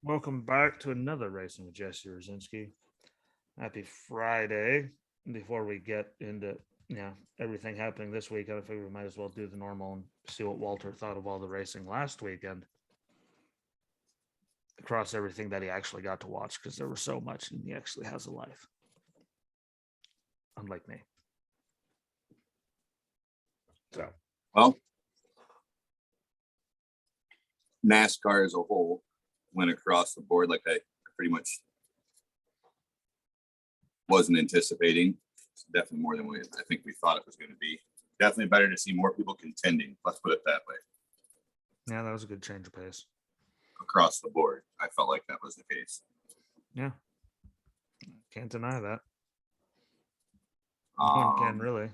Welcome back to another Racing with Jesse Rosinski. Happy Friday. Before we get into everything happening this week, I figure we might as well do the normal and see what Walter thought of all the racing last weekend across everything that he actually got to watch, because there was so much and he actually has a life. Unlike me. Well, NASCAR as a whole went across the board like I pretty much wasn't anticipating. It's definitely more than I think we thought it was going to be. Definitely better to see more people contending. Let's put it that way. Yeah, that was a good change of pace. Across the board, I felt like that was the case. Yeah. Can't deny that. No one can, really.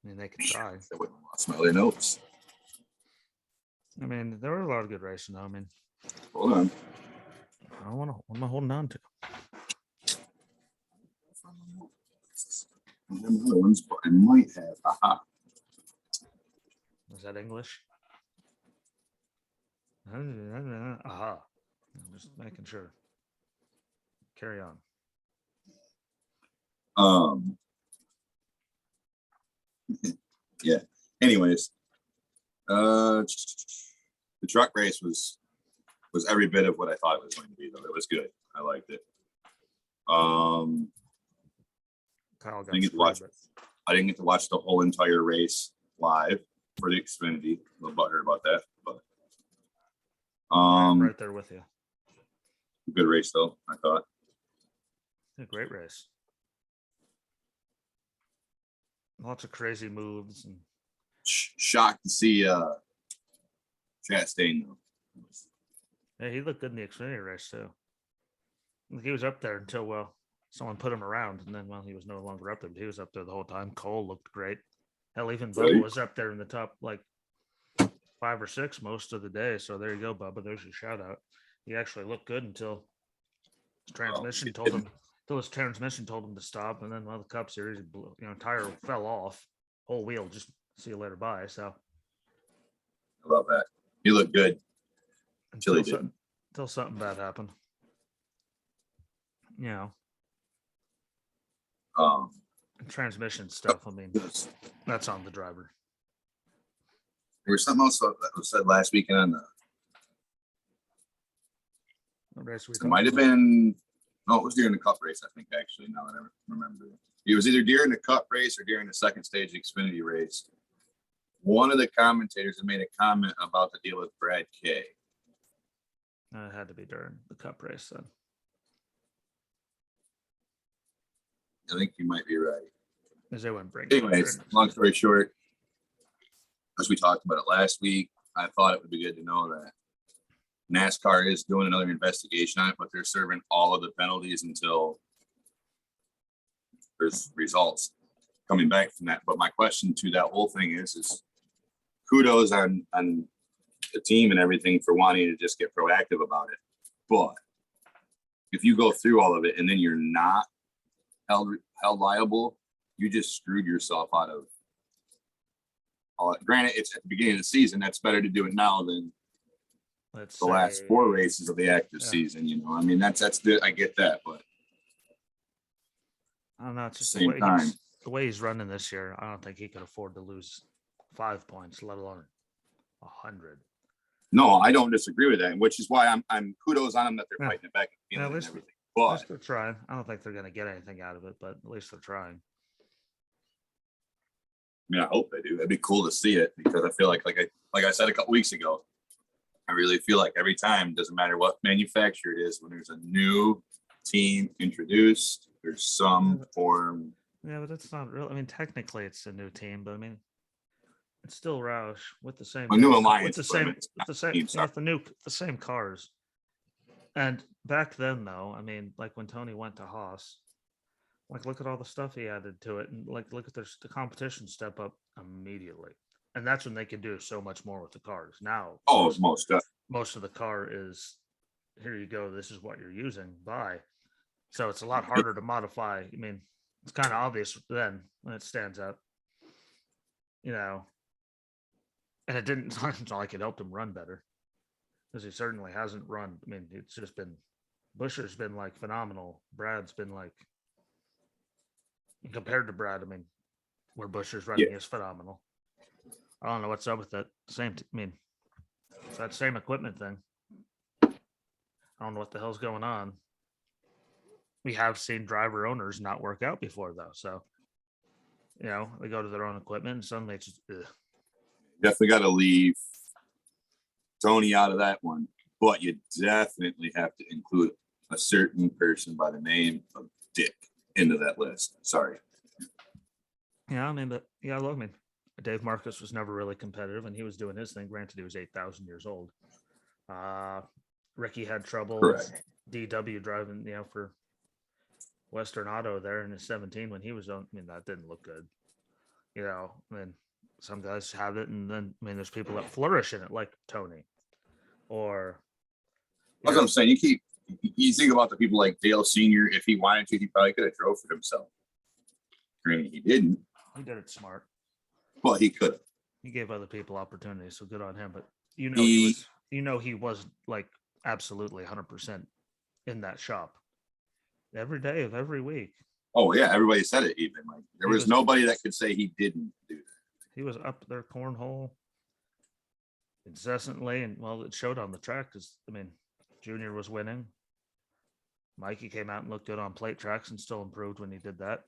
I mean, they could try. They wouldn't have lost my other notes. I mean, there were a lot of good racing, though. I mean, hold on. I don't want to. What am I holding on to? Other ones, but I might have. Aha. Was that English? Aha. I'm just making sure. Carry on. Yeah. Anyways, the truck race was every bit of what I thought it was going to be, though. It was good. I liked it. Kyle got I didn't get to watch the whole entire race live for the Xfinity. A little butthurt about that, but I'm right there with you. Good race though, I thought. A great race. Lots of crazy moves and shocked to see Chastain though. Yeah, he looked good in the Xfinity race too. He was up there until someone put him around, and then he was no longer up there. But he was up there the whole time. Cole looked great. Hell, even Bubba was up there in the top 5 or 6 most of the day. So there you go, Bubba. There's your shout out. He actually looked good until his transmission told him. Until his transmission told him to stop, and then the Cup Series, tire fell off, whole wheel. Just see you later, bye. So I love that. He looked good until something bad happened. Transmission stuff. I mean, that's on the driver. There was something else that was said last weekend on it might have been. No, it was during the Cup race, I think, actually, now that I remember. It was either during the Cup race or during the second stage Xfinity race. One of the commentators had made a comment about the deal with Brad Kay. It had to be during the Cup race, then. I think you might be right. As they went break. Anyways, long story short, as we talked about it last week, I thought it would be good to know that NASCAR is doing another investigation on it, but they're serving all of the penalties until there's results coming back from that. But my question to that whole thing is kudos on the team and everything for wanting to just get proactive about it. But if you go through all of it and then you're not held liable, you just screwed yourself out of all it. Granted, it's at the beginning of the season. That's better to do it now than the last 4 races of the active season. I mean, that's good. I get that, but I don't know. It's just the way he's running this year. I don't think he could afford to lose 5 points, let alone 100. No, I don't disagree with that, which is why I'm kudos on them that they're fighting it back and everything. But at least they're trying. I don't think they're going to get anything out of it, but at least they're trying. I mean, I hope they do. It'd be cool to see it because I feel like I said a couple weeks ago, I really feel like every time, doesn't matter what manufacturer it is, when there's a new team introduced, there's some form. Yeah, but it's not real. I mean, technically it's a new team, but I mean, it's still Roush with the same new alliance, with the same cars. And back then, though, I mean, when Tony went to Haas, look at all the stuff he added to it, and look at the competition step up immediately. And that's when they can do so much more with the cars. Now, most of the car is, here you go, this is what you're using, buy. So it's a lot harder to modify. I mean, it's kind of obvious then when it stands out, and it didn't, it's not like it helped him run better. because he certainly hasn't run. I mean, it's just been Busher's been like phenomenal. Brad's been like compared to Brad. I mean, where Busher's running is phenomenal. I don't know what's up with that I mean, it's that same equipment thing. I don't know what the hell's going on. We have seen driver owners not work out before though, so they go to their own equipment and suddenly it's just Definitely got to leave Tony out of that one, but you definitely have to include a certain person by the name of Dick into that list. Sorry. Yeah, I mean, but yeah, I mean, Dave Marcus was never really competitive, and he was doing his thing. Granted, he was 8,000 years old. Ricky had trouble. Correct. DW driving, for Western Auto there in his 17 when he was on. I mean, that didn't look good. I mean, some guys have it, and then I mean, there's people that flourish in it, like Tony, or. That's what I'm saying. You think about the people like Dale Senior. If he wanted to, he probably could have drove for himself. Granted, he didn't. He did it smart. Well, he could have. He gave other people opportunities, so good on him. But he was like absolutely 100% in that shop every day of every week. Oh yeah, everybody said it. Even like there was nobody that could say he didn't do that. He was up their cornhole incessantly, and well, it showed on the track because I mean, Junior was winning. Mikey came out and looked good on plate tracks and still improved when he did that.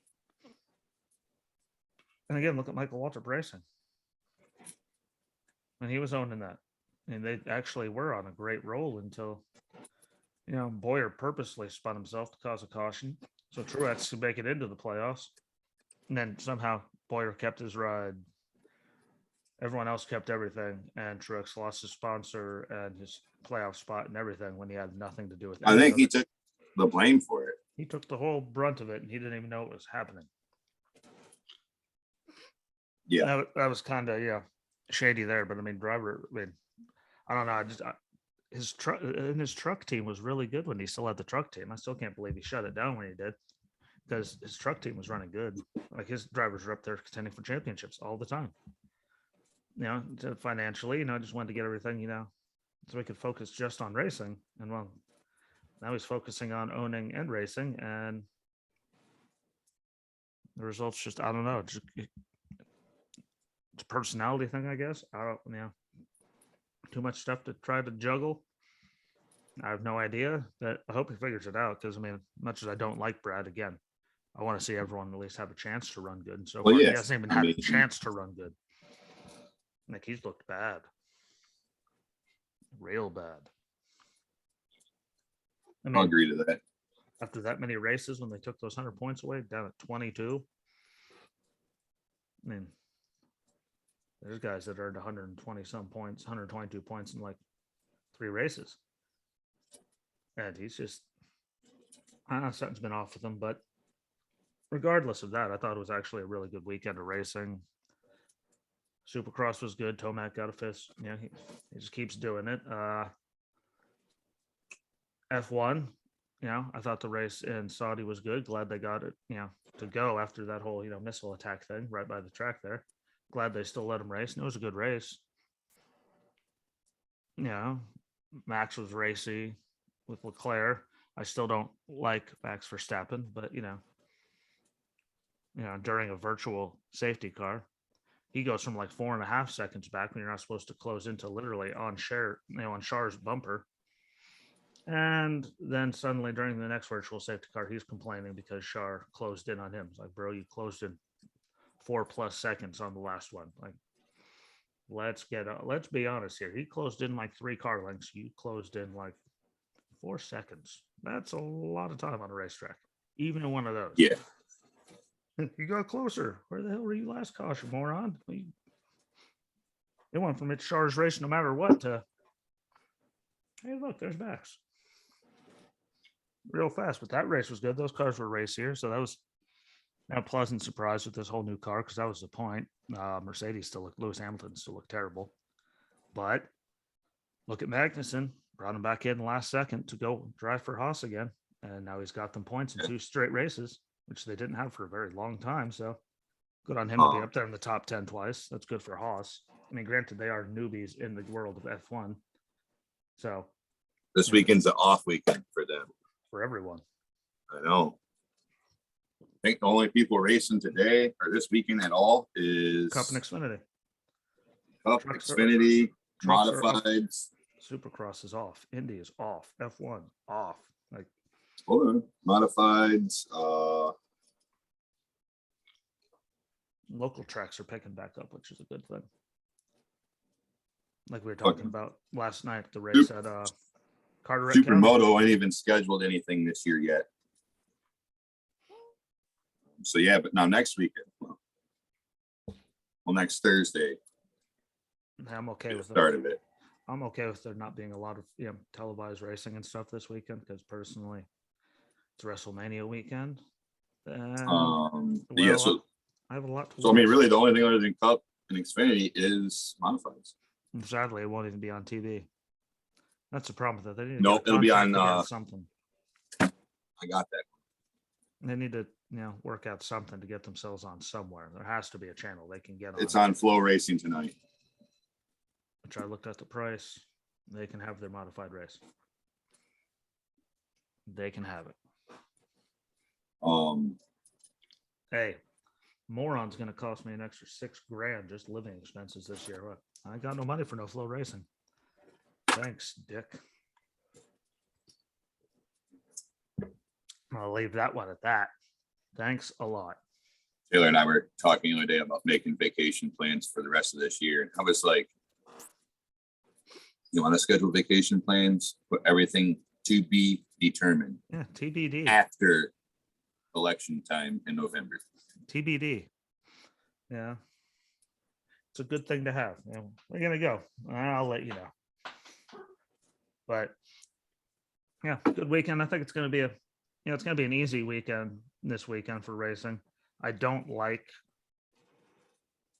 And again, look at Michael Waltrip Racing. And he was owning that. And they actually were on a great roll until, Boyer purposely spun himself to cause a caution. So Truex could make it into the playoffs. And then somehow Boyer kept his ride. Everyone else kept everything. And Truex lost his sponsor and his playoff spot and everything when he had nothing to do with it. I think he took the blame for it. He took the whole brunt of it and he didn't even know it was happening. Yeah. That was kind of, shady there. But I mean, I don't know. His truck team was really good when he still had the truck team. I still can't believe he shut it down when he did, because his truck team was running good. Like his drivers were up there contending for championships all the time. Financially, just wanted to get everything, so he could focus just on racing. And well, now he's focusing on owning and racing, and the results just, I don't know, it's a personality thing, I guess. Too much stuff to try to juggle. I have no idea. But I hope he figures it out, because I mean, much as I don't like Brad, again, I want to see everyone at least have a chance to run good. And so far, he hasn't even had a chance to run good. Like, he's looked bad, real bad. I mean, I'll agree to that. After that many races, when they took those 100 points away, down at 22, I mean, there's guys that earned 120 some points, 122 points in like 3 races. And he's just, I don't know, something's been off with him. But regardless of that, I thought it was actually a really good weekend of racing. SuperCross was good. Tomac got a fifth. He just keeps doing it. F1, I thought the race in Saudi was good. Glad they got it, to go after that whole, missile attack thing right by the track there. Glad they still let him race. And it was a good race. Max was racy with Leclerc. I still don't like Max Verstappen, but during a virtual safety car, he goes from like 4.5 seconds back when you're not supposed to close into literally on Char's bumper. And then suddenly during the next virtual safety car, he's complaining because Char closed in on him. It's like, bro, you closed in 4+ seconds on the last one. Like, let's be honest here. He closed in like 3 car lengths. You closed in like 4 seconds. That's a lot of time on a racetrack, even in one of those. Yeah. You got closer. Where the hell were you last caution, moron? It went from it's Char's race no matter what to, hey, look, there's Max. Real fast. But that race was good. Those cars were racier. So that was a pleasant surprise with this whole new car, because that was the point. Mercedes Lewis Hamilton still looked terrible. But look at Magnussen. Brought him back in the last second to go drive for Haas again. And now he's got them points in 2 straight races, which they didn't have for a very long time. So good on him to be up there in the top 10 twice. That's good for Haas. I mean, granted, they are newbies in the world of F1. So This weekend's an off weekend for them. for everyone. I know. I think the only people racing today or this weekend at all is Cup and Xfinity. Cup, Trucks are- Xfinity, trucks are up. modifieds. Supercross is off. Indy is off. F1 off. Like Hold on. Modifieds. local tracks are picking back up, which is a good thing. Like we were talking about last night, the race at Carteret County. Supermoto ain't even scheduled anything this year yet. So yeah, but now next weekend. Well, next Thursday. I'm okay with Start it. of it. I'm okay with there not being a lot of televised racing and stuff this weekend because personally, it's WrestleMania weekend. And, Yeah. well, So I have a lot to I mean, watch. really, the only thing other than Cup and Xfinity is modifieds. And sadly, it won't even be on TV. That's the problem with it. They need to Nope, get a it'll be contract on, against something. I got that. They need to, work out something to get themselves on somewhere. There has to be a channel they can get on. It's on Flow Racing tonight. Which I looked at the price. They can have their modified race. They can have it. Hey, moron's going to cost me an extra $6,000 just living expenses this year. What? I got no money for no Flow Racing. Thanks, Dick. I'll leave that one at that. Thanks a lot. Taylor and I were talking the other day about making vacation plans for the rest of this year. And I was like, you want to schedule vacation plans, but everything to be determined Yeah, TBD. after election time in November. TBD. Yeah. It's a good thing to have. We're going to go. I'll let you know. But yeah, good weekend. I think it's going to be it's going to be an easy weekend this weekend for racing. I don't like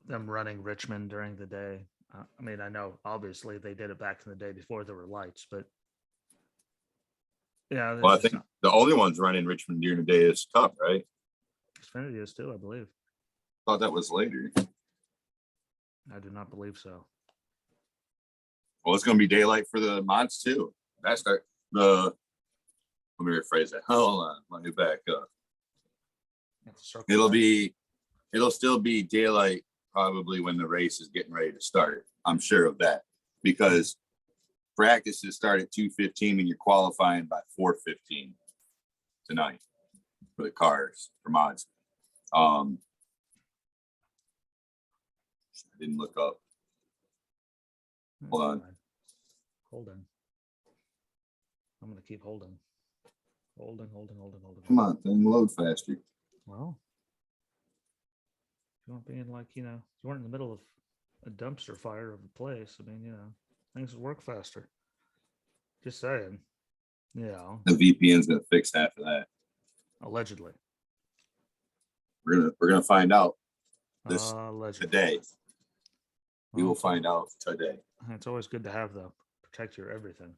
them running Richmond during the day. I mean, I know obviously they did it back in the day before there were lights, but yeah. Well, I think the only ones running Richmond during the day is Cup, right? Xfinity is too, I believe. Thought that was later. I do not believe so. Well, it's going to be daylight for the mods too. Let me rephrase that. Hold on, let me back up. It'll still be daylight probably when the race is getting ready to start. I'm sure of that because practices start at 2:15 and you're qualifying by 4:15 tonight for the cars for mods. I didn't look up. Hold on. Holding. I'm going to keep holding. Holding. Come on, then load faster. Well, you weren't being like, you weren't in the middle of a dumpster fire of a place. I mean, things would work faster. Just saying. Yeah. The VPN's gonna fix half of that. Allegedly. We're gonna find out this allegedly. today. We Well, will find out today. It's always good to have the protect your everything.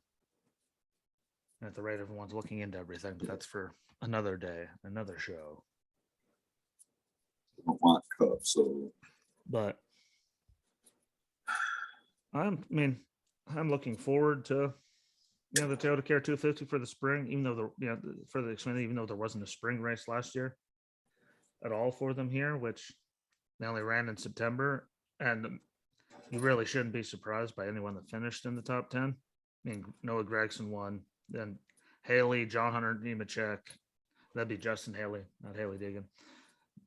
At the rate everyone's looking into everything, but that's for another day, another show. I don't want Cup, so But I'm looking forward to the ToyotaCare 250 for the spring, even though for the Xfinity, even though there wasn't a spring race last year at all for them here, which they only ran in September, and you really shouldn't be surprised by anyone that finished in the top 10. I mean, Noah Gragson won, then Haley, John Hunter, Nemechek, that'd be Justin Haley, not Haley Deegan.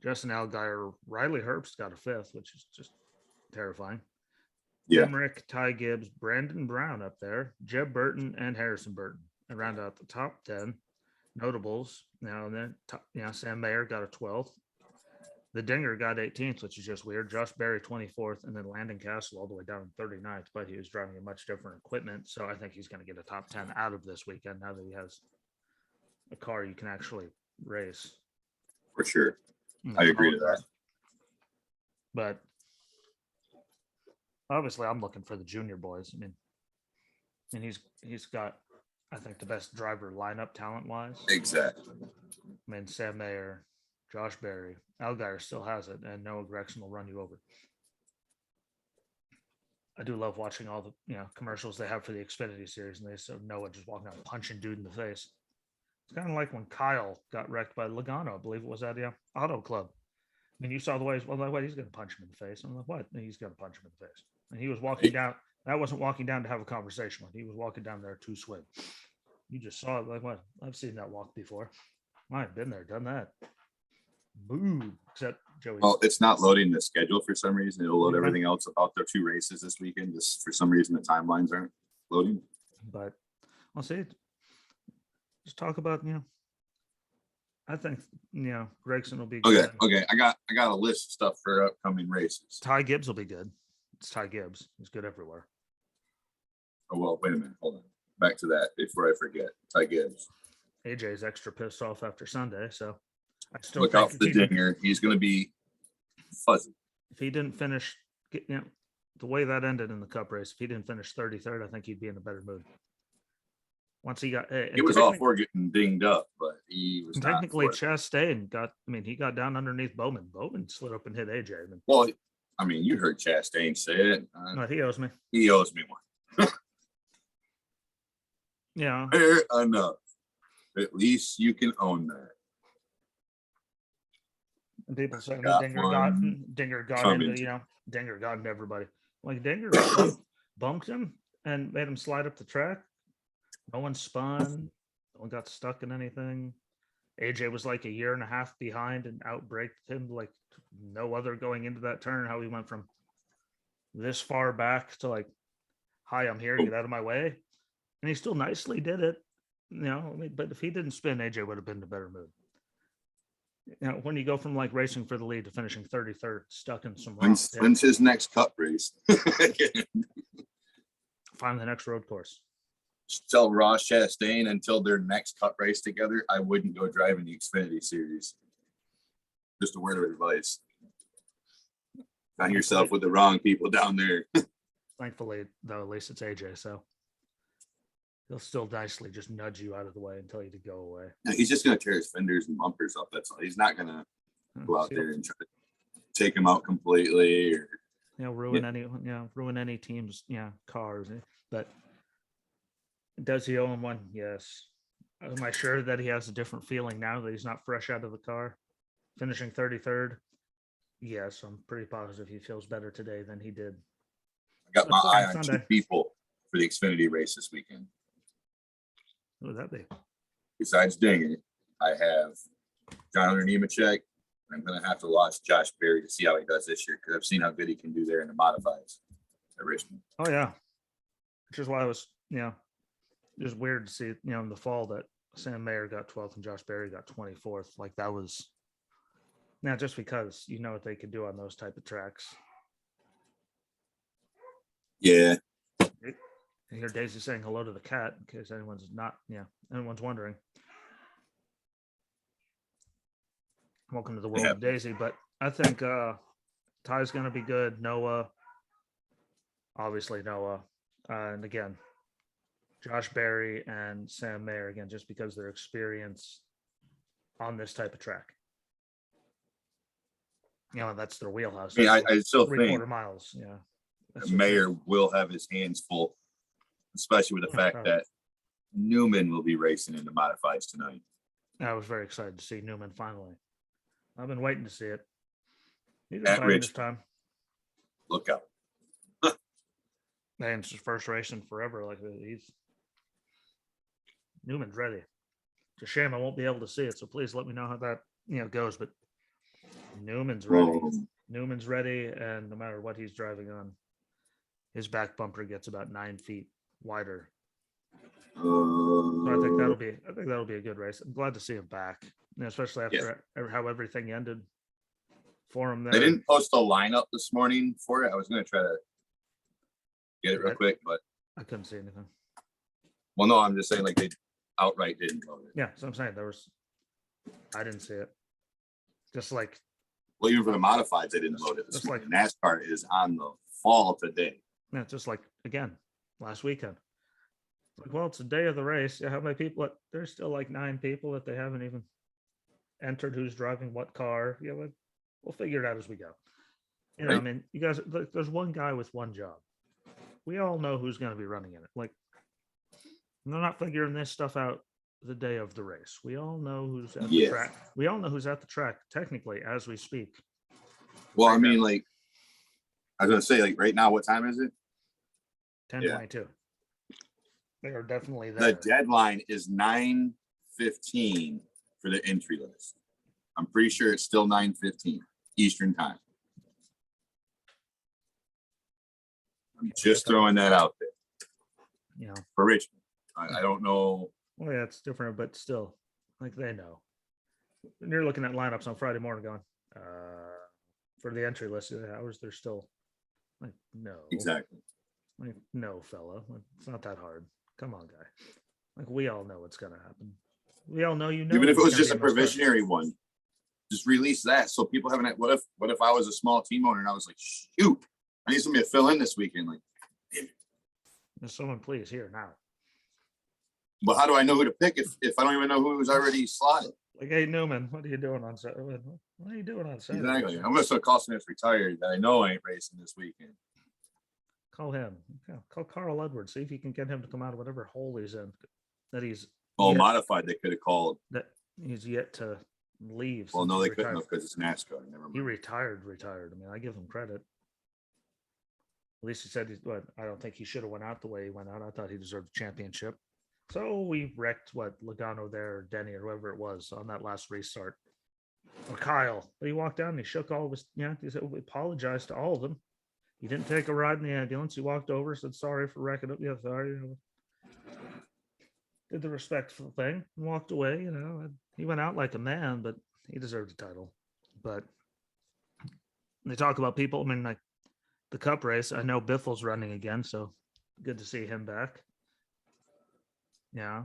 Justin Allgaier, Riley Herbst got a fifth, which is just terrifying. yeah. Emmerich, Ty Gibbs, Brandon Brown up there, Jeb Burton, and Harrison Burton. And round out the top 10 notables. Now and then, Sam Mayer got a 12th. The Dinger got 18th, which is just weird. Josh Berry 24th, and then Landon Castle all the way down 39th. But he was driving a much different equipment, so I think he's going to get a top 10 out of this weekend now that he has a car you can actually race. For sure. I agree to that. But obviously, I'm looking for the junior boys. I mean, he's got, I think, the best driver lineup talent-wise. Exactly. I mean, Sam Mayer, Josh Berry, Allgaier still has it, and Noah Gragson will run you over. I do love watching all the commercials they have for the Xfinity Series, and they show Noah just walking out punching dude in the face. It's kind of like when Kyle got wrecked by Logano. I believe it was at the Auto Club. I mean, you saw the way he's going to punch him in the face. I'm like, what? And he's going to punch him in the face. And he was walking down. That wasn't walking down to have a conversation with. He was walking down there to swim. You just saw it like, what? I've seen that walk before. I've been there, done that. Boo. Except Joey. Well, it's not loading the schedule for some reason. It'll load everything else about their 2 races this weekend. Just for some reason, the timelines aren't loading. But I'll say, just talk about, I think, Gregson will be good. Okay. I got a list of stuff for upcoming races. Ty Gibbs will be good. It's Ty Gibbs. He's good everywhere. Oh, well, wait a minute. Hold on. Back to that before I forget. Ty Gibbs. AJ's extra pissed off after Sunday, so I still look out for the dinger. He's going to be fuzzy. If he didn't finish, the way that ended in the Cup race, if he didn't finish 33rd, I think he'd be in a better mood. Once he got, it was all for getting dinged up, but he was technically Chastain he got down underneath Bowman. Bowman slid up and hit AJ. Well, I mean, you heard Chastain say it. No, he owes me. He owes me one. Yeah. Fair enough. At least you can own that. And people say Dinger got into, Dinger got into everybody. Like Dinger bumped him and made him slide up the track. No one spun. No one got stuck in anything. AJ was like a year and a half behind and outbraked him like no other going into that turn. How he went from this far back to like, hi, I'm here, get out of my way. And he still nicely did it. But if he didn't spin, AJ would have been in a better mood. When you go from like racing for the lead to finishing 33rd, stuck in some when's his next Cup race? Find the next road course. Tell Ross Chastain until their next Cup race together, I wouldn't go driving the Xfinity Series. Just a word of advice. Find yourself with the wrong people down there. Thankfully, though, at least it's AJ, so he'll still nicely just nudge you out of the way and tell you to go away. No, he's just going to tear his fenders and bumpers up. That's all. He's not going to go out there and try to take him out completely or ruin any team's cars. But does he own one? Yes. Am I sure that he has a different feeling now that he's not fresh out of the car? Finishing 33rd? Yes, I'm pretty positive he feels better today than he did. I got my eye on 2 people for the Xfinity race this weekend. Who would that be? Besides Dinger, I have Jonathan Nemechek. I'm going to have to watch Josh Berry to see how he does this year because I've seen how good he can do there in the modifieds at Richmond. Oh, yeah. Which is why I was, just weird to see, in the fall that Sam Mayer got 12th and Josh Berry got 24th. Like that was just because you know what they could do on those type of tracks. Yeah. I hear Daisy saying hello to the cat in case anyone's wondering. Welcome to the world of Daisy, but I think Ty's going to be good. Noah, obviously Noah, and again, Josh Berry and Sam Mayer again, just because their experience on this type of track. That's their wheelhouse. I still think 3/4 miles. Yeah. Mayer will have his hands full, especially with the fact that Newman will be racing in the modifieds tonight. I was very excited to see Newman finally. I've been waiting to see it. He's At been this time. Look out. Man, it's his first race in forever. Like Newman's ready. It's a shame I won't be able to see it, so please let me know how that goes. But Newman's ready. Newman's ready, and no matter what he's driving on, his back bumper gets about 9 feet wider. So I think that'll be a good race. I'm glad to see him back, especially after how everything ended for him there. They didn't post a lineup this morning for it. I was going to try to get it real quick, but I couldn't see anything. Well, no, I'm just saying like they outright didn't load it. Yeah, so I'm saying I didn't see it. Just like. Well, even for the modifieds, they didn't load it this morning. NASCAR is on the fall today. Yeah, just like, again, last weekend. Like, well, it's the day of the race. Yeah, how many people? There's still like 9 people that they haven't even entered who's driving what car. Yeah, we'll figure it out as we go. I mean, you guys, there's one guy with one job. we all know who's going to be running in it. Like, they're not figuring this stuff out the day of the race. We all know who's at the track. We all know who's at the track technically as we speak. Well, I mean, like, I was gonna say, like, right now, what time is it? 10:22. They are definitely there. The deadline is 9:15 for the entry list. I'm pretty sure it's still 9:15 Eastern time. I'm just throwing that out there. You know, for Richmond. I don't know. Well, yeah, it's different, but still, like, they know. And you're looking at lineups on Friday morning going, for the entry list of the hours, they're still like, no. Exactly. Like, no, fella. Like, it's not that hard. Come on, guy. Like, we all know what's gonna happen. We all know Even if it was just a provisionary one, just release that so people haven't. What if I was a small team owner and I was like, shoot, I need somebody to fill in this weekend? Like, damn it. Someone please here now. But how do I know who to pick if I don't even know who was already slotted? Like, hey, Newman, what are you doing on Saturday? What are you doing on Saturday? Exactly. I'm gonna start calling that's retired that I know ain't racing this weekend. Call him. Yeah, call Carl Edwards. See if you can get him to come out of whatever hole he's in. That he's modified. They could have called. That he's yet to leave. Well, no, they couldn't because it's NASCAR. Never mind. He retired. I mean, I give him credit. At least he said I don't think he should have went out the way he went out. I thought he deserved a championship. So we wrecked Logano there, or Denny, or whoever it was on that last restart. Or Kyle. But he walked down and he shook all of his, he said, we apologized to all of them. He didn't take a ride in the ambulance. He walked over, said sorry for wrecking up. Yeah, sorry. Did the respectful thing and walked away. He went out like a man, but he deserved a title. But they talk about people. I mean, like the Cup race. I know Biffle's running again, so good to see him back. Yeah.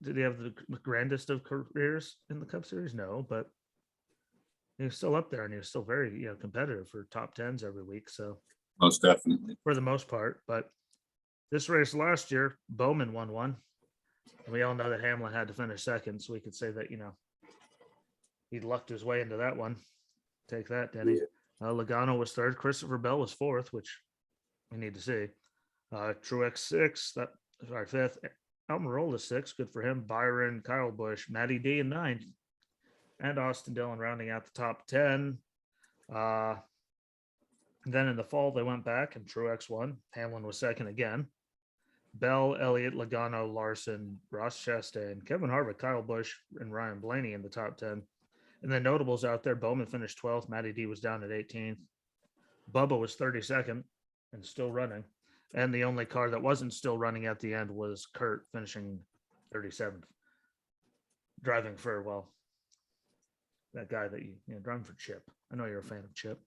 Did he have the grandest of careers in the Cup Series? No, but he was still up there, and he was still very, competitive for top tens every week. So most definitely for the most part. But this race last year, Bowman won one. And we all know that Hamlin had to finish second, so we could say that, he lucked his way into that one. Take that, Denny. Yeah. Logano was third. Christopher Bell was fourth, which we need to see. Truex sixth. Fifth. Almirola sixth. Good for him. Byron, Kyle Busch, Matty D in ninth. And Austin Dillon rounding out the top 10. Then in the fall, they went back and Truex won. Hamlin was second again. Bell, Elliott, Logano, Larson, Ross Chastain, Kevin Harvick, Kyle Busch, and Ryan Blaney in the top 10. And then notables out there, Bowman finished 12th. Matty D was down at 18th. Bubba was 32nd and still running. And the only car that wasn't still running at the end was Kurt, finishing 37th. Driving for, that guy that you driving for Chip. I know you're a fan of Chip.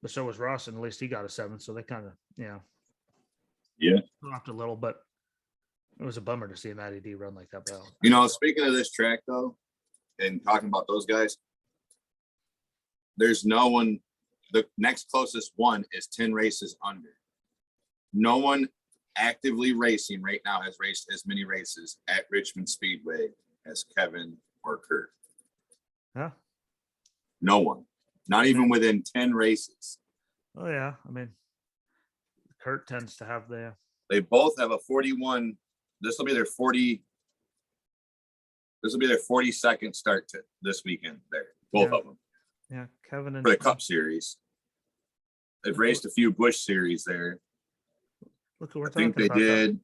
But so was Ross, and at least he got a 7th. So they kind of, dropped a little, but it was a bummer to see Matty D run like that. Speaking of this track, though, and talking about those guys, there's no one. The next closest one is 10 races under. No one actively racing right now has raced as many races at Richmond Speedway as Kevin or Kurt. Huh? No one. Not even within 10 races. Oh, yeah. I mean, Kurt tends to have They both have a 41. This will be their 40. This will be their 42nd start to this weekend there. Both of them. Yeah, Kevin and for the Cup Series. They've raced a few Busch Series there. Look, we're I think they did.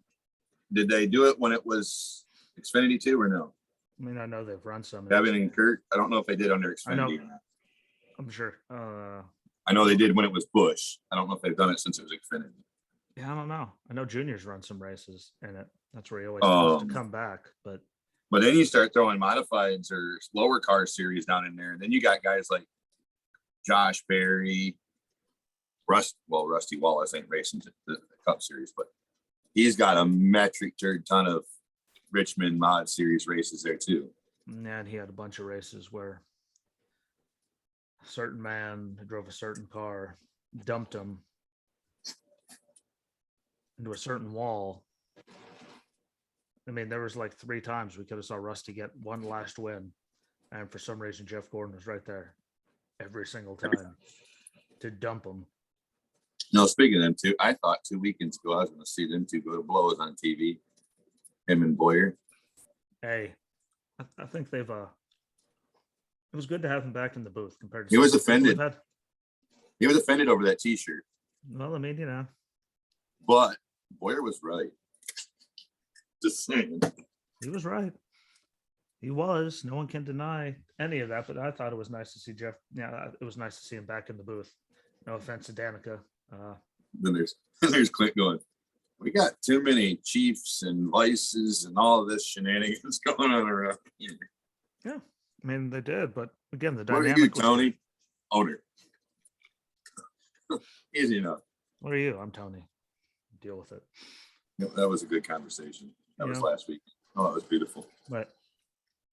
Did they do it when it was Xfinity too or no? I mean, I know they've run some. Kevin and Kurt. I don't know if they did under Xfinity or not. I'm sure. I know they did when it was Busch. I don't know if they've done it since it was Xfinity. Yeah, I don't know. I know Junior's run some races in it. That's where he always wants to come back. But then you start throwing modifieds or lower car series down in there. And then you got guys like Josh Berry, Rusty Wallace ain't racing the Cup Series, but he's got a metric ton of Richmond Mod Series races there too. And he had a bunch of races where a certain man who drove a certain car dumped him into a certain wall. I mean, there was like 3 times we could have saw Rusty get one last win, and for some reason Jeff Gordon was right there every single time to dump him. No, speaking of them two, I thought 2 weekends ago I was going to see them two go to blows on TV. Him and Boyer. Hey, I think they've it was good to have him back in the booth compared to He was some of the people we've offended. had. He was offended over that T-shirt, Well, I mean, you know, but Boyer was right. Just saying. he was right. He was. No one can deny any of that. But I thought it was nice to see Jeff. Yeah, it was nice to see him back in the booth. No offense to Danica. Then there's Clint going, we got too many chiefs and vices and all of this shenanigans going on around here. Yeah, I mean they did, but again, the What are dynamic. you, Tony? Owner. Easy enough. What are you? I'm Tony. Deal with it. Yep, that was a good conversation. That was last week. Oh, it was beautiful. But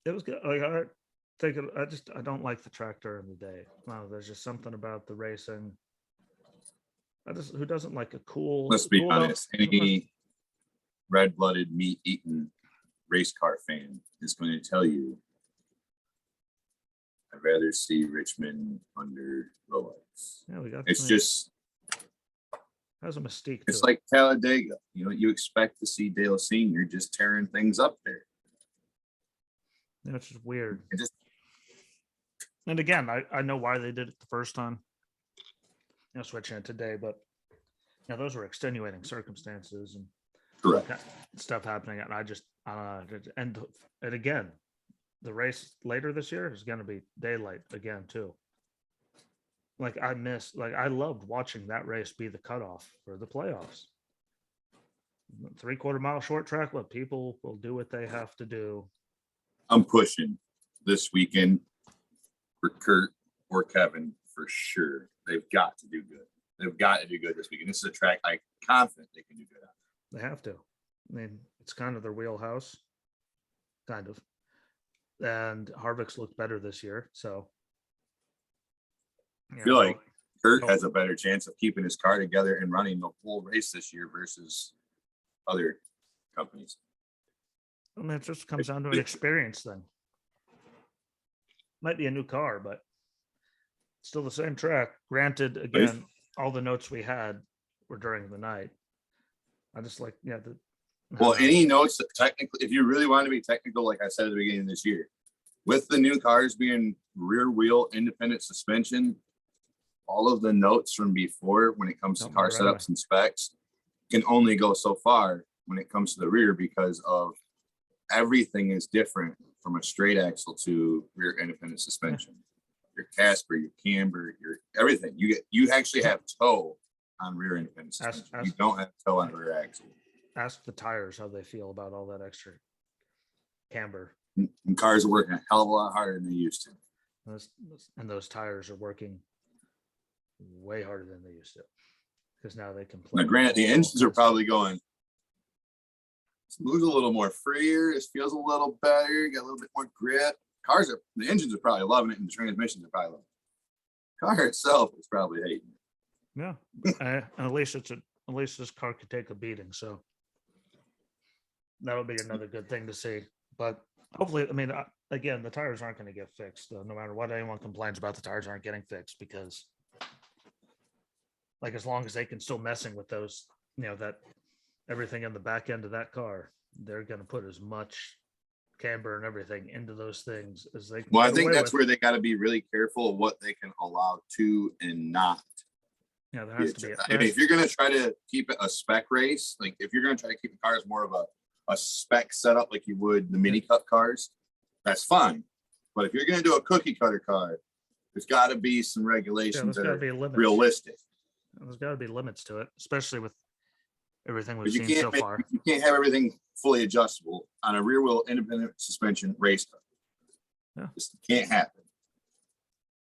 it was good. Like I don't like the track during the day. No, there's just something about the racing. Who doesn't like a cool? Let's be cool honest. Any red-blooded, meat-eating race car fan is going to tell you, I'd rather see Richmond under the lights. Yeah, we got. It's just. Has a mystique. It's like Talladega. You know, you expect to see Dale Sr. just tearing things up there. Yeah, it's just weird. And again, I know why they did it the first time. You know, switching it today, but yeah, those were extenuating circumstances and correct stuff happening. And I just and again, the race later this year is going to be daylight again too. Like I loved watching that race be the cutoff for the playoffs. 3/4 mile short track, but people will do what they have to do. I'm pushing this weekend for Kurt or Kevin for sure. They've got to do good. They've got to do good this weekend. This is a track I'm confident they can do good on. They have to. I mean, it's kind of their wheelhouse, kind of. And Harvick's looked better this year, so. I feel like Kurt has a better chance of keeping his car together and running the whole race this year versus other companies. I mean, it just comes down to an experience thing. Might be a new car, but still the same track. Granted, again, all the notes we had were during the night. I just like, well, any notes that technically, if you really want to be technical, like I said at the beginning of this year, with the new cars being rear wheel independent suspension, all of the notes from before when it comes to car setups and specs can only go so far when it comes to the rear because of everything is different from a straight axle to rear independent suspension. Your Casper, your camber, your everything. You actually have toe on rear independent suspension. You don't have toe on rear axle. Ask the tires how they feel about all that extra camber. And cars are working a hell of a lot harder than they used to. And those tires are working way harder than they used to. Because now they can play. Now, granted, the engines are probably going, this moves a little more freer. It feels a little better. Got a little bit more grip. The engines are probably loving it, and the transmissions are probably loving it. Car itself is probably hating it. Yeah. At least this car could take a beating. So that would be another good thing to see. But hopefully, I mean, again, the tires aren't going to get fixed. No matter what anyone complains about, the tires aren't getting fixed because, like, as long as they can still messing with those, that everything in the back end of that car, they're going to put as much camber and everything into those things as they can. Well, I think that's where they got to be really careful of what they can allow to and not. Yeah, there has to be. I mean, if you're going to try to keep it a spec race, like if you're going to try to keep the cars more of a spec setup like you would the mini cup cars, that's fine. But if you're going to do a cookie cutter car, there's got to be some regulations that are realistic. There's got to be limits to it, especially with everything we've seen so far. You can't have everything fully adjustable on a rear wheel independent suspension race car. Yeah, just can't happen.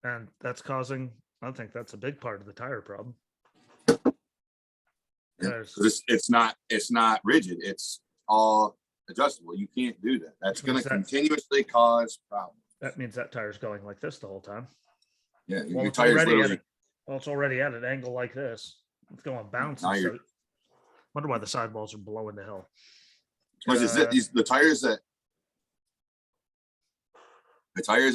And that's causing. I think that's a big part of the tire problem. Yeah, it's not rigid. It's all adjustable. You can't do that. That's going to continuously cause problems. That means that tire's going like this the whole time. Yeah, well, it's already at an angle like this. It's going bouncing. So wonder why the sidewalls are blowing the hill. The tires that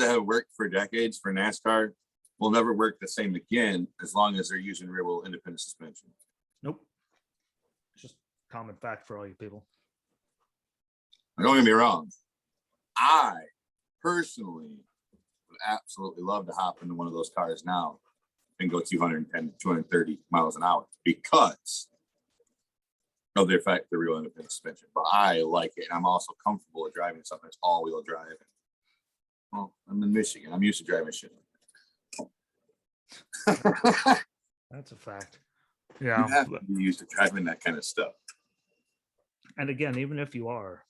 have worked for decades for NASCAR will never work the same again as long as they're using rear wheel independent suspension. Nope. It's just common fact for all you people. Don't get me wrong. I personally would absolutely love to hop into one of those cars now and go 210, 230 miles an hour because of the fact the real independent suspension. But I like it, and I'm also comfortable with driving something that's all-wheel drive. Well, I'm in Michigan. I'm used to driving shit. That's a fact. You Yeah. have to be used to driving that kind of stuff. And again, even if you are,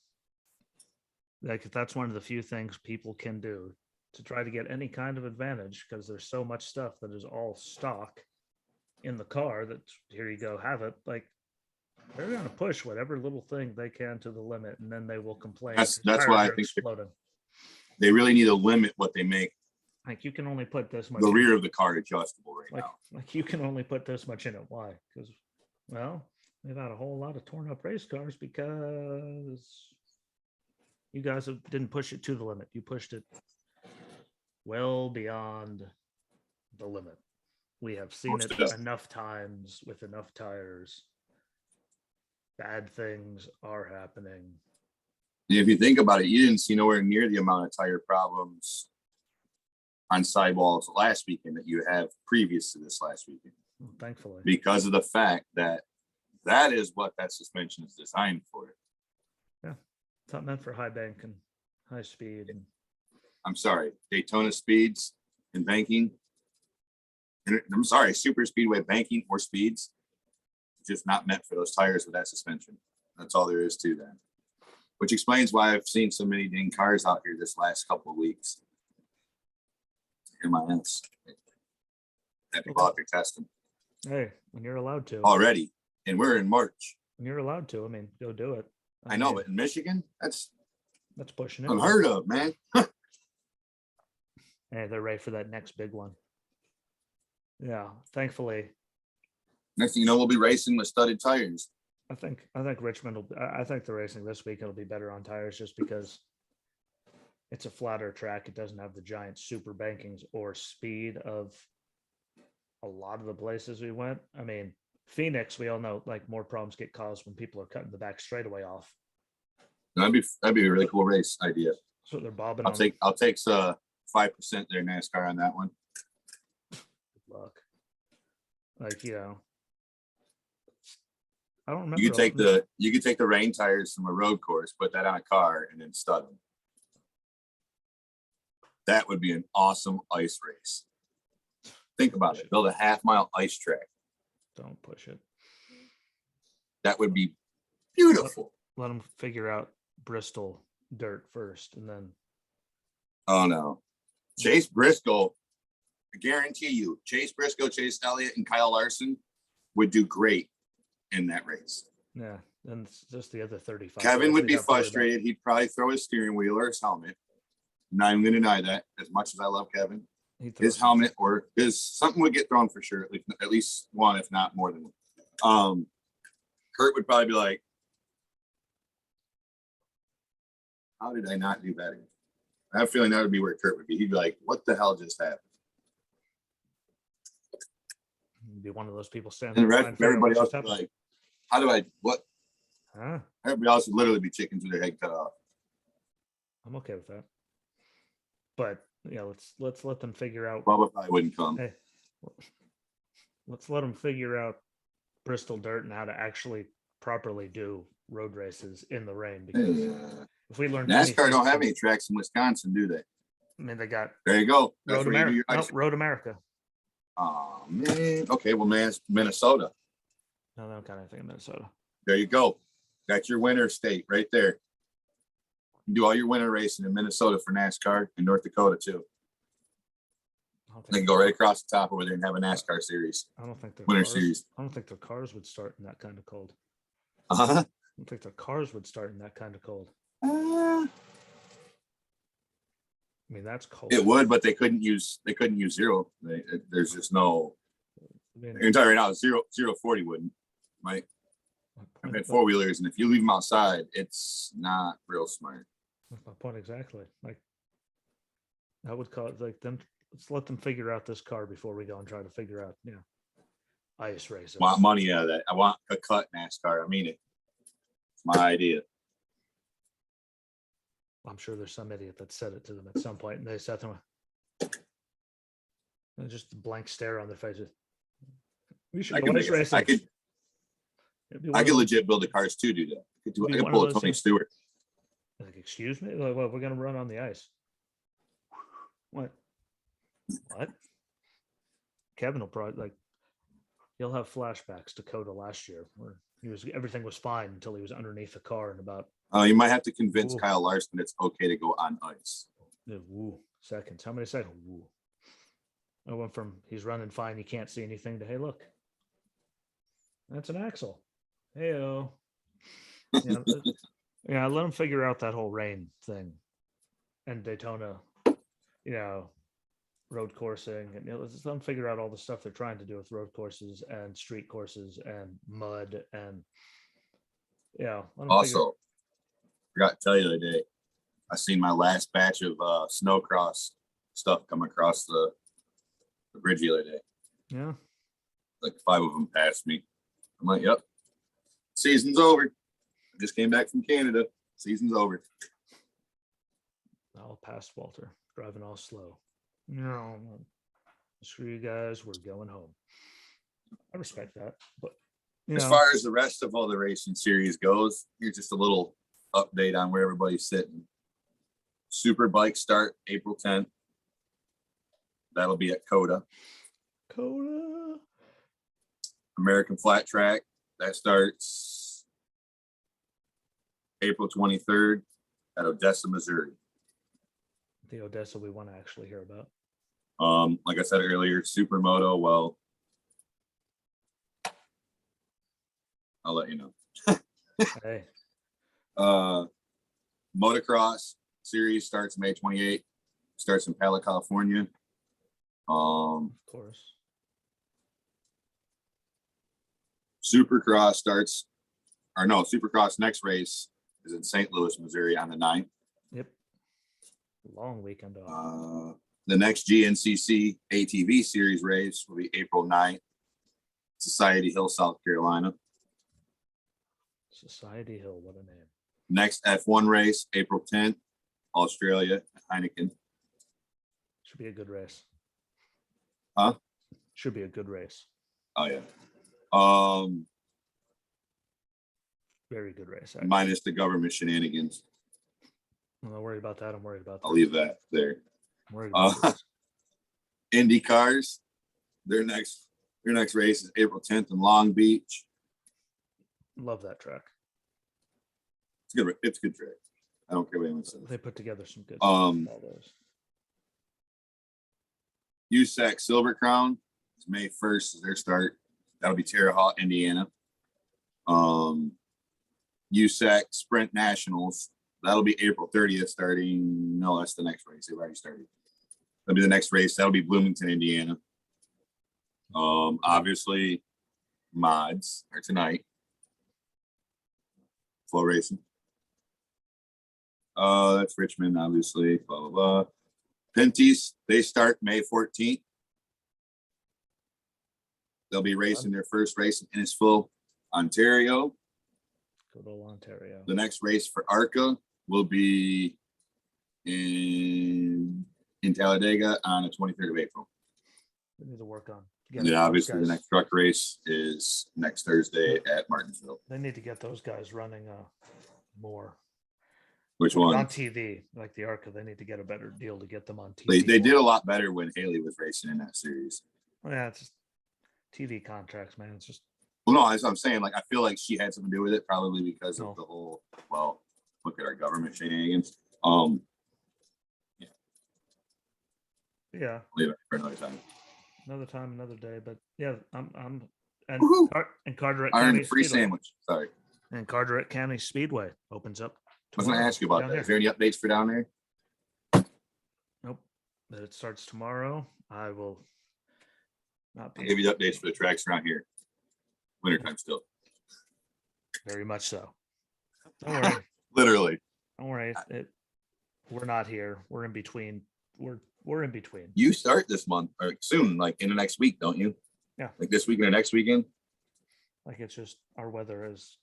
like, that's one of the few things people can do to try to get any kind of advantage, because there's so much stuff that is all stock in the car that here you go, have it. Like, they're going to push whatever little thing they can to the limit, and then they will complain. That's 'cause why tires I are think exploding. they really need to limit what they make Like, you can only put this much the in rear it. of the car adjustable right now. Like you can only put this much in it. Why? Because, well, they've had a whole lot of torn up race cars because you guys didn't push it to the limit. You pushed it well beyond the limit. We have seen it enough times with enough tires. Bad things are happening. If you think about it, you didn't see nowhere near the amount of tire problems on sidewalls last weekend that you have previous to this last weekend. Well, thankfully. Because of the fact that that is what that suspension is designed for. Yeah. It's not meant for high bank and high speed. And I'm sorry, Daytona speeds and banking. And I'm sorry, super speedway banking or speeds, just not meant for those tires with that suspension. That's all there is to that. Which explains why I've seen so many dang cars out here this last couple of weeks. In my ass. Have to go out there testing. Hey, when you're allowed to. Already. And we're in March. When you're allowed to, I mean, go do it. I know, but in Michigan, that's pushing it. unheard of, man. Hey, they're ready for that next big one. Yeah, thankfully. Next thing you know, we'll be racing with studded tires. I think Richmond will. I think the racing this week will be better on tires just because it's a flatter track. It doesn't have the giant super bankings or speed of a lot of the places we went. I mean, Phoenix, we all know, like, more problems get caused when people are cutting the back straightaway off. That'd be a really cool race idea. So they're bobbing. I'll take 5% there, NASCAR, on that one. Good luck. Like, you know, I don't remember. You could take the rain tires from a road course, put that on a car, and then stud them. That would be an awesome ice race. Think about it. Build a half-mile ice track. Don't push it. That would be beautiful. Let them figure out Bristol dirt first, and then. Oh no, Chase Briscoe. I guarantee you, Chase Briscoe, Chase Elliott, and Kyle Larson would do great in that race. Yeah, and it's just the other 35. Kevin would be frustrated. He'd probably throw his steering wheel or his helmet. I'm not even going to deny that. As much as I love Kevin, his helmet or something would get thrown for sure. At least one, if not more than one. Kurt would probably be like, "How did I not do better?" I have a feeling that would be where Kurt would be. He'd be like, "What the hell just happened?" He'd be one of those people standing. And everybody else would be like, "How do I what?" Huh? Everybody else would literally be chickens with their head cut off. I'm okay with that. But yeah, let's let them figure out. Bubba probably wouldn't come. Hey, let's let them figure out Bristol dirt and how to actually properly do road races in the rain. Because if we learn NASCAR don't have any tracks in Wisconsin, do they? I mean, they got. There you go. Road America. No, Road America. Oh man. Okay, well, man, it's Minnesota. No, they don't got anything in Minnesota. There you go. That's your winter state right there. You do all your winter racing in Minnesota for NASCAR and North Dakota too. They can go right across the top over there and have a NASCAR series. I don't think their winter cars, series. I don't think their cars would start in that kind of cold. Uh-huh. I don't think their cars would start in that kind of cold. I mean, that's cold. It would, but they couldn't use zero. There's just no. I mean, you're right now, 0-40 wouldn't. Right. I've had four wheelers, and if you leave them outside, it's not real smart. That's my point exactly. Like, I would call it like them let's let them figure out this car before we go and try to figure out, ice races. Want money out of that. I want a cut NASCAR. I mean it. It's my idea. I'm sure there's some idiot that said it to them at some point, and they said to them, and just a blank stare on their faces. We should go ice racing. I could legit build the cars too, do that. I could pull a Tony Stewart. Like, excuse me? Like, well, we're gonna run on the ice. What? Kevin will probably he'll have flashbacks to COTA last year where everything was fine until he was underneath the car and about. You might have to convince Kyle Larson it's okay to go on ice. Seconds. How many seconds? I went from he's running fine, you can't see anything, to hey, look, that's an axle. Hey-o. Let him figure out that whole rain thing and Daytona, road coursing, and let's let them figure out all the stuff they're trying to do with road courses and street courses and mud and also forgot to tell you the other day, I seen my last batch of snowcross stuff come across the bridge the other day. Yeah, like 5 of them passed me. I'm like, yep, season's over. I just came back from Canada. Season's over. I'll pass Walter driving all slow. No, screw you guys, we're going home. I respect that, but as far as the rest of all the racing series goes, here's just a little update on where everybody's sitting. Superbike start April 10th. That'll be at COTA. American Flat Track, that starts April 23rd at Odessa, Missouri. The Odessa we want to actually hear about. Like I said earlier, Supermoto, well, I'll let you know. Hey. Motocross series starts May 28th. Starts in Pala, California. Of course. Supercross Supercross next race is in St. Louis, Missouri on the 9th. Yep. Long weekend off. The next GNCC ATV series race will be April 9th. Society Hill, South Carolina. Society Hill, what a name. Next F1 race, April 10th, Australia, Heineken. Should be a good race. Huh? Should be a good race. Oh, yeah. Very good race. Actually. Minus the government shenanigans. I'm not worried about that. I'm worried about that. I'll leave that there. I'm worried about Indy cars, their next race is April 10th in Long Beach. Love that track. It's good. It's a good track. I don't care what anyone says. They put together some good all those. USAC Silver Crown is May 1st is their start. That'll be Terre Haute, Indiana. USAC Sprint Nationals, that'll be April 30th starting. No, that's the next race. They've already started. That'll be the next race. That'll be Bloomington, Indiana. Obviously, mods are tonight. Flow racing. That's Richmond, obviously. Blah, blah, blah. Pinty's, they start May 14th. They'll be racing their first race in Innisfil, Ontario. Good old Ontario. The next race for ARCA will be in Talladega on the 23rd of April. We need to work on. And then obviously the next truck race is next Thursday at Martinsville. They need to get those guys running more. Which one? On TV, like the ARCA, they need to get a better deal to get them on TV. They did a lot better when Haley was racing in that series. Yeah, it's just TV contracts, man. It's just. Well, no, that's what I'm saying. Like, I feel like she had something to do with it, probably because of the whole. Well, look at our government shenanigans. Yeah. Yeah. Leave it for another time. Another time, another day. But yeah, I'm and Carteret Iron County free Speedway. Sandwich. Sorry. And Carteret County Speedway opens up. I was going to ask you about that. Is there any updates for down there? Nope. But it starts tomorrow. I will not be. I'll give you the updates for the tracks around here. Wintertime still. Very much so. Don't worry. Literally. Don't worry. We're not here. We're in between we're in between. You start this month or soon, like in the next week, don't you? Yeah. Like this weekend or next weekend? Like it's just our weather is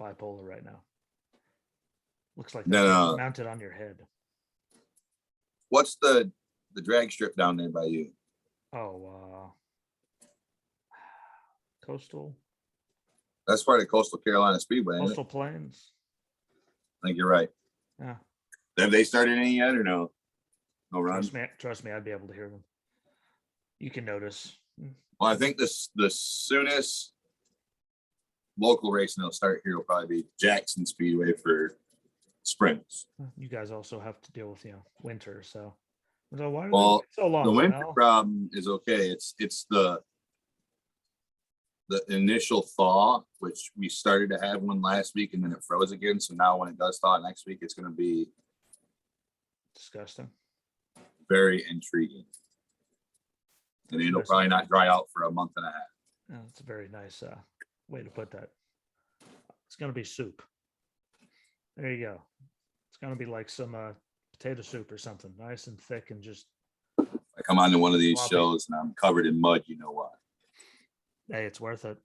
bipolar right now. Looks like Then, that's mounted on your head. What's the drag strip down there by you? Oh, coastal That's part of Coastal Carolina Speedway. Ain't it? coastal plains. I think you're right. Yeah. Have they started any yet or no? No run. Trust me, I'd be able to hear them. You can notice. Well, I think the soonest local racing they'll start here will probably be Jackson Speedway for sprints. You guys also have to deal with winter, so why Well, so long? the winter Well, problem is okay. It's the initial thaw, which we started to have one last week and then it froze again. So now when it does thaw next week, it's going to be disgusting. very intriguing. And it'll probably not dry out for a month and a half. Yeah, that's a very nice way to put that. It's going to be soup. There you go. It's going to be like some potato soup or something, nice and thick and just. I come on to one of these sloppy. shows and I'm covered in mud. You know why? Hey, it's worth it,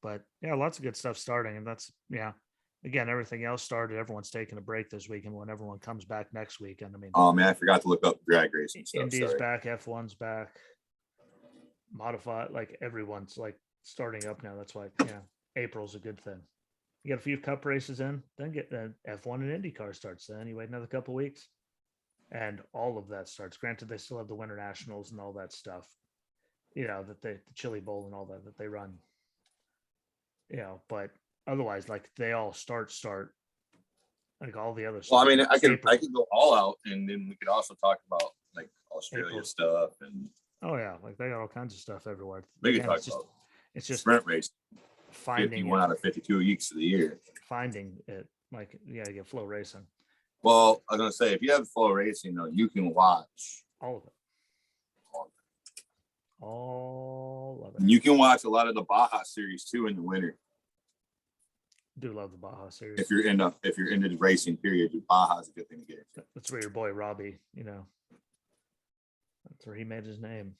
but yeah, lots of good stuff starting. And that's, again, everything else started. Everyone's taking a break this week. And when everyone comes back next weekend, I mean, oh man, I forgot to look up drag racing stuff. Indy's back, F1's back, modified, like everyone's like starting up now. That's why, April's a good thing. You got a few cup races in, then get F1 and IndyCar starts. Then you wait another couple of weeks and all of that starts. Granted, they still have the Winter Nationals and all that stuff. That the Chili Bowl and all that they run. But otherwise, like they all start like all the other stuff. Well, I mean, I could go all out, and then we could also talk about like Australia April stuff and. Oh yeah, like they got all kinds of stuff everywhere. We could talk about. It's just sprint race. Finding 51 out of 52 weeks of the year. Finding it, like you get flow racing. Well, I was gonna say if you have flow racing, though, you can watch all of it. All of it. And you can watch a lot of the Baja series too in the winter. Do love the Baja series. If you're into the racing period, Baja is a good thing to get into. That's where your boy Robbie, that's where he made his name.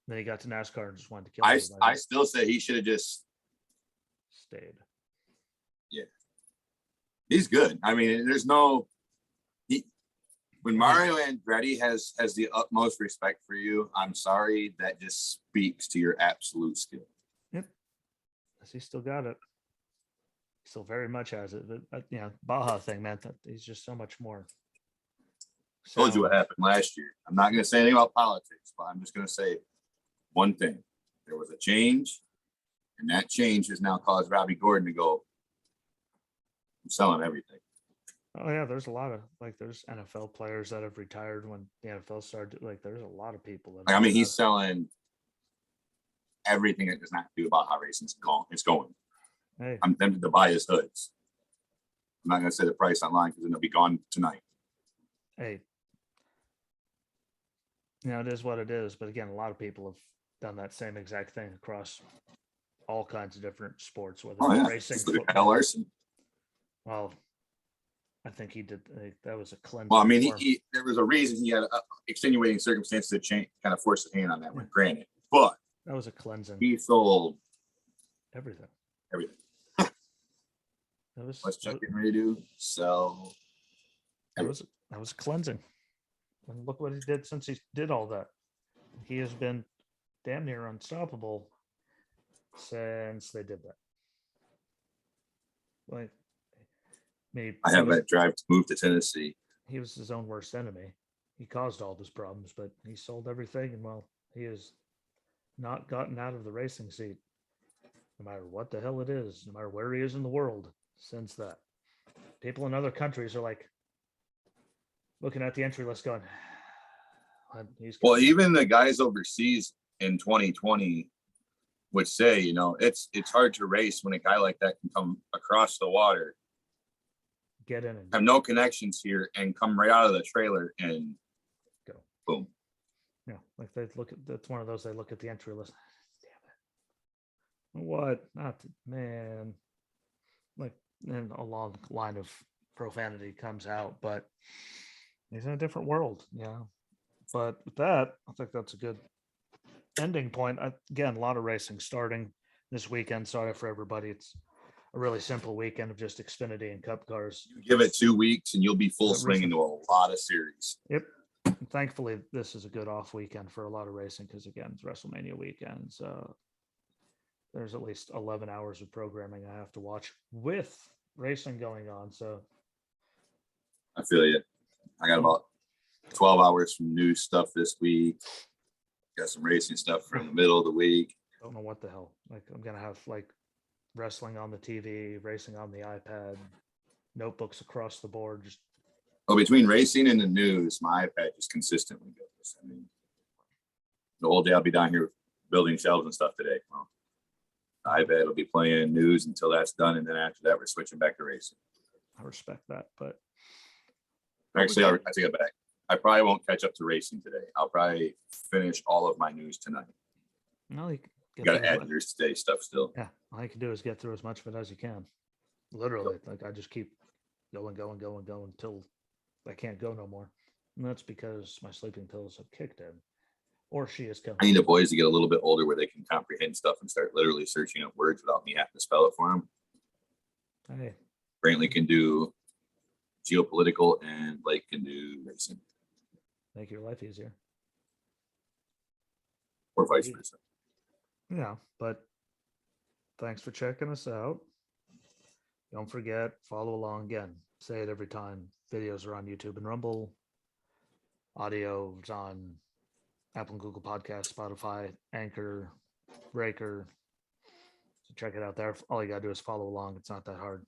Then he got to NASCAR and just wanted to kill everybody. I still say he should have just stayed. Yeah, he's good. I mean, there's no. When Mario Andretti has the utmost respect for you, I'm sorry, that just speaks to your absolute skill. Yep. He still got it. He still very much has it. But Baja thing, man, he's just so much more. Told you what happened last year. I'm not going to say anything about politics, but I'm just going to say one thing. There was a change, and that change has now caused Robbie Gordon to go, I'm selling everything. Oh yeah, there's a lot of there's NFL players that have retired when the NFL started. Like there's a lot of people that. I mean, he's selling everything that does not do Baja racing. It's gone. It's going. Hey. I'm tempted to buy his hoods. I'm not going to say the price online because it'll be gone tonight. Hey, it is what it is. But again, a lot of people have done that same exact thing across all kinds of different sports, whether it's racing, football. Kyle Larson. Well. I think he did. That was a cleansing. Well, I mean, there was a reason he had extenuating circumstances to change, kind of force his hand on that one. Granted, but that was a cleansing. He sold everything. What's Chuck getting ready to do? Sell. That was cleansing. And look what he did since he did all that. He has been damn near unstoppable since they did that. Like. I have that drive to move to Tennessee. He was his own worst enemy. He caused all his problems, but he sold everything, and he has not gotten out of the racing seat, no matter what the hell it is, no matter where he is in the world. Since that, people in other countries are like looking at the entry list, going, "Well, even the guys overseas in 2020 would say, it's hard to race when a guy like that can come across the water." Get in and have no connections here and come right out of the trailer and go boom. Yeah, like they look at that's one of those they look at the entry list. Damn it. What? Not man. Like and a long line of profanity comes out, but He's in a different world, yeah. But with that, I think that's a good ending point. Again, a lot of racing starting this weekend. Sorry for everybody. It's a really simple weekend of just Xfinity and Cup cars. You give it 2 weeks and you'll be full swing Racing. into a lot of series. Yep. Thankfully, this is a good off weekend for a lot of racing because, again, it's WrestleMania weekend. So there's at least 11 hours of programming I have to watch with racing going on. So I feel you. I got about 12 hours from new stuff this week. Got some racing stuff from the middle of the week. don't know what the hell. Like, I'm going to have like wrestling on the TV, racing on the iPad, notebooks across the board. Just Well, between racing and the news, my iPad just consistently goes. I mean, the whole day I'll be down here building shelves and stuff today. Well, the iPad will be playing news until that's done, and then after that, we're switching back to racing. I respect that, but Actually, I take it back. I probably won't catch up to racing today. I'll probably finish all of my news tonight. no, you Got to add news today stuff still. Yeah, all you can do is get through as much of it as you can. Literally, like I just keep going until I can't go no more. And that's because my sleeping pills have kicked in, or she is coming. I need the boys to get a little bit older where they can comprehend stuff and start literally searching up words without me having to spell it for them. Hey, Brantley can do geopolitical and Blake can do racing, make your life easier. or vice versa. Yeah, but thanks for checking us out. Don't forget, follow along again. Say it every time. Videos are on YouTube and Rumble. Audio is on Apple and Google Podcasts, Spotify, Anchor, Breaker. So check it out there. All you got to do is follow along. It's not that hard.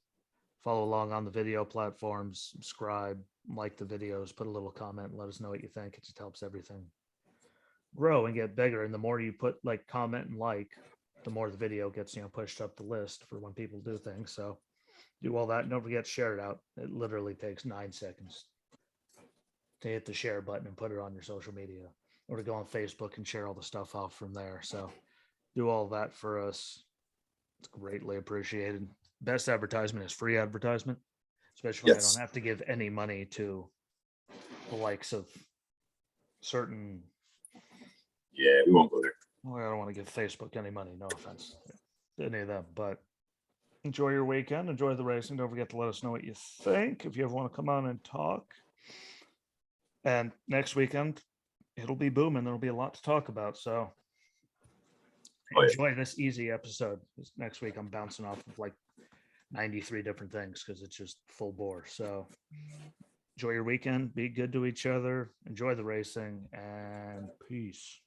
Follow along on the video platforms, subscribe, like the videos, put a little comment, and let us know what you think. It just helps everything grow and get bigger. And the more you put like comment and like, the more the video gets, pushed up the list for when people do things. So do all that. And don't forget to share it out. It literally takes 9 seconds to hit the share button and put it on your social media, or to go on Facebook and share all the stuff off from there. So do all that for us. It's greatly appreciated. Best advertisement is free advertisement, especially when I don't have to give any money to the likes of certain. Yeah, we won't go there. Well, I don't want to give Facebook any money. No offense to any of them, but enjoy your weekend. Enjoy the racing. Don't forget to let us know what you think if you ever want to come on and talk. And next weekend, it'll be booming. There'll be a lot to talk about. So enjoy this easy episode. Next week, I'm bouncing off of like 93 different things because it's just full bore. So enjoy your weekend. Be good to each other. Enjoy the racing, and peace.